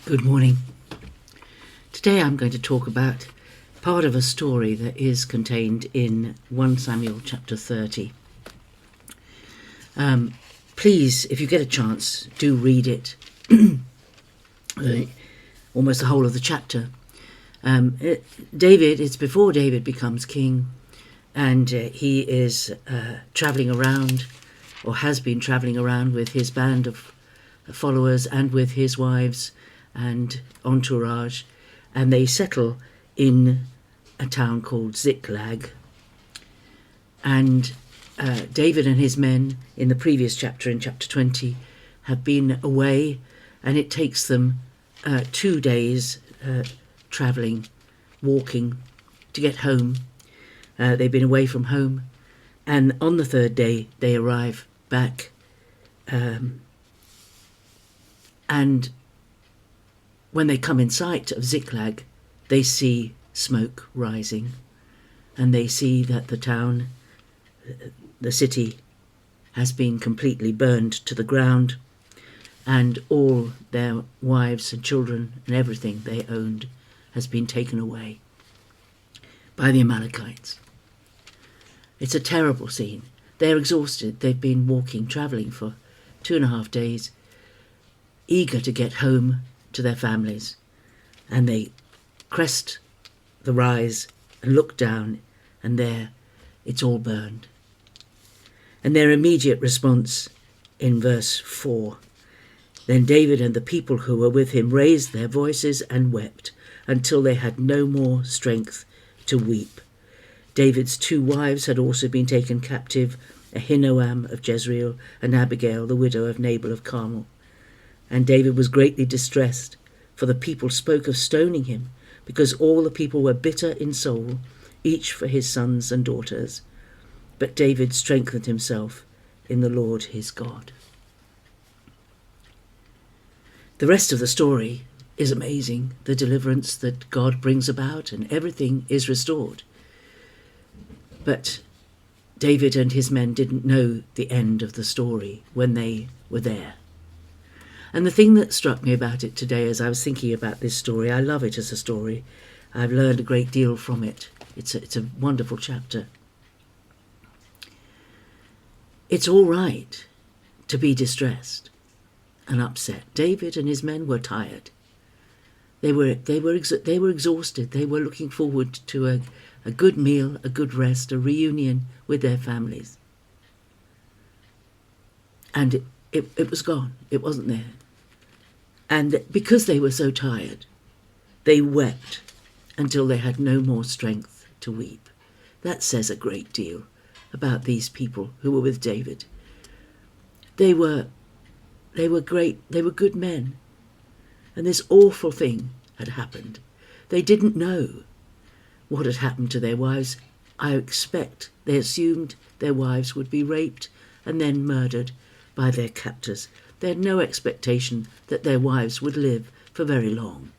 Good morning. Today I'm going to talk about part of a story that is contained in 1 Samuel chapter 30. Please, if you get a chance, do read it. Almost the whole of the chapter. It's before David becomes king, and he is travelling around, or has been travelling around with his band of followers and with his wives and entourage, and they settle in a town called Ziklag. And David and his men in the previous chapter, in chapter 20, have been away, and it takes them 2 days travelling, walking to get home. They've been away from home, and on the third day they arrive back, and when they come in sight of Ziklag, they see smoke rising, and they see that the town, the city, has been completely burned to the ground, and all their wives and children and everything they owned has been taken away by the Amalekites. It's a terrible scene. They're exhausted. They've been travelling for 2.5 days, eager to get home to their families, and they crest the rise and look down, and there it's all burned. And their immediate response in verse 4: "Then David and the people who were with him raised their voices and wept until they had no more strength to weep." David's 2 wives had also been taken captive, Ahinoam of Jezreel and Abigail, the widow of Nabal of Carmel. And David was greatly distressed, for the people spoke of stoning him, because all the people were bitter in soul, each for his sons and daughters. But David strengthened himself in the Lord his God. The rest of the story is amazing, the deliverance that God brings about, and everything is restored. But David and his men didn't know the end of the story when they were there. And the thing that struck me about it today as I was thinking about this story, I love it as a story. I've learned a great deal from it. It's a wonderful chapter. It's all right to be distressed and upset. David and his men were tired. They were exhausted. They were looking forward to a good meal, a good rest, a reunion with their families. And it was gone. It wasn't there. And because they were so tired, they wept until they had no more strength to weep. That says a great deal about these people who were with David. They were great. They were good men. And this awful thing had happened. They didn't know what had happened to their wives. I expect they assumed their wives would be raped and then murdered by their captors. They had no expectation that their wives would live for very long.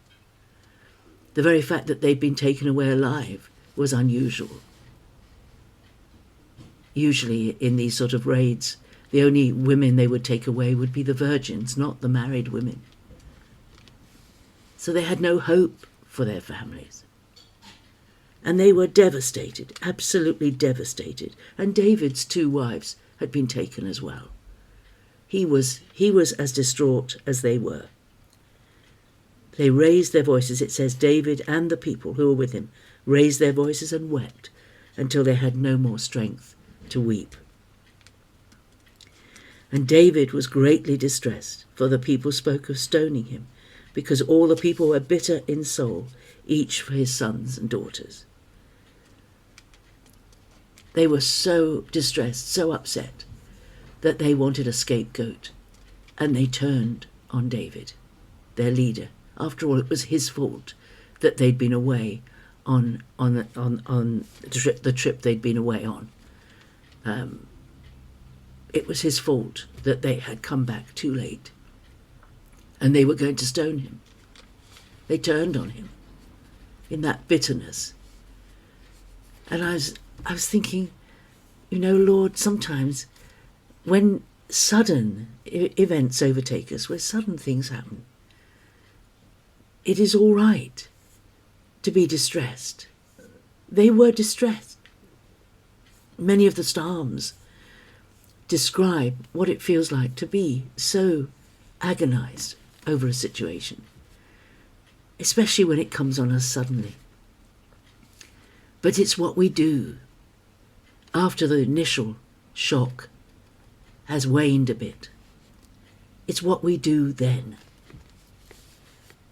The very fact that they'd been taken away alive was unusual. Usually in these sort of raids, the only women they would take away would be the virgins, not the married women. So they had no hope for their families. And they were devastated, absolutely devastated. And David's 2 wives had been taken as well. He was as distraught as they were. They raised their voices. It says David and the people who were with him raised their voices and wept until they had no more strength to weep. And David was greatly distressed, for the people spoke of stoning him, because all the people were bitter in soul, each for his sons and daughters. They were so distressed, so upset, that they wanted a scapegoat, and they turned on David, their leader. After all, it was his fault that they'd been away on the trip they'd been away on. It was his fault that they had come back too late, and they were going to stone him. They turned on him in that bitterness. And I was thinking, Lord, sometimes when sudden events overtake us, where sudden things happen, it is all right to be distressed. They were distressed. Many of the Psalms describe what it feels like to be so agonized over a situation, especially when it comes on us suddenly. But it's what we do after the initial shock has waned a bit. It's what we do then.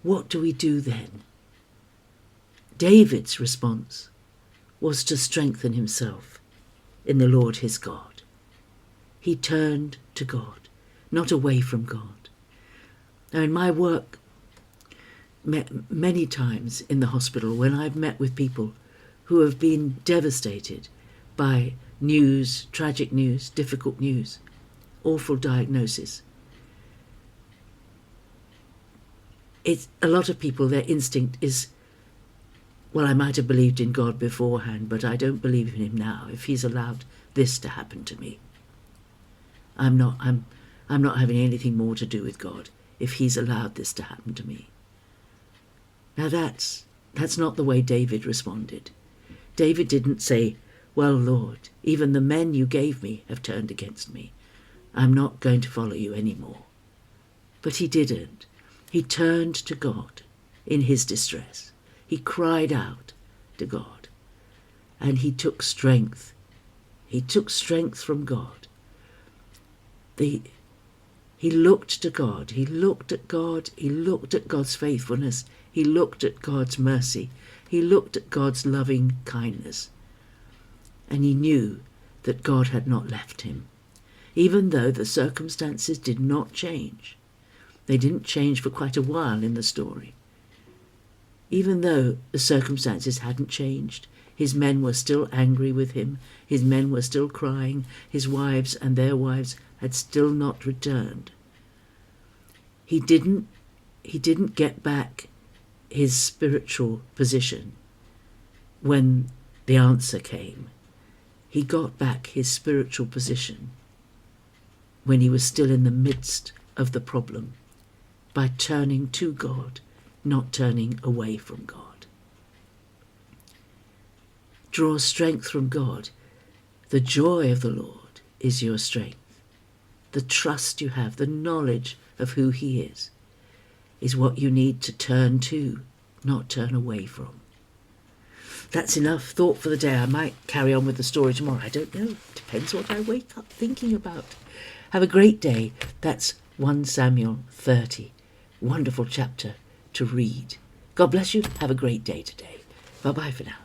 What do we do then? David's response was to strengthen himself in the Lord his God. He turned to God, not away from God. Now, in my work, many times in the hospital, when I've met with people who have been devastated by news, tragic news, difficult news, awful diagnosis, it's a lot of people, their instinct is, well, I might have believed in God beforehand, but I don't believe in him now. If he's allowed this to happen to me, I'm not having anything more to do with God if he's allowed this to happen to me. Now that's not the way David responded. David didn't say, well, Lord, even the men you gave me have turned against me. I'm not going to follow you anymore. But he didn't. He turned to God in his distress. He cried out to God, and he took strength. He took strength from God. He looked to God. He looked at God. He looked at God's faithfulness. He looked at God's mercy. He looked at God's loving kindness. And he knew that God had not left him. Even though the circumstances did not change. They didn't change for quite a while in the story. Even though the circumstances hadn't changed, his men were still angry with him. His men were still crying. His wives and their wives had still not returned. He didn't get back his spiritual position when the answer came. He got back his spiritual position when he was still in the midst of the problem, by turning to God, not turning away from God. Draw strength from God. The joy of the Lord is your strength. The trust you have, the knowledge of who he is what you need to turn to, not turn away from. That's enough thought for the day. I might carry on with the story tomorrow. I don't know. Depends what I wake up thinking about. Have a great day. That's 1 Samuel 30. Wonderful chapter to read. God bless you. Have a great day today. Bye-bye for now.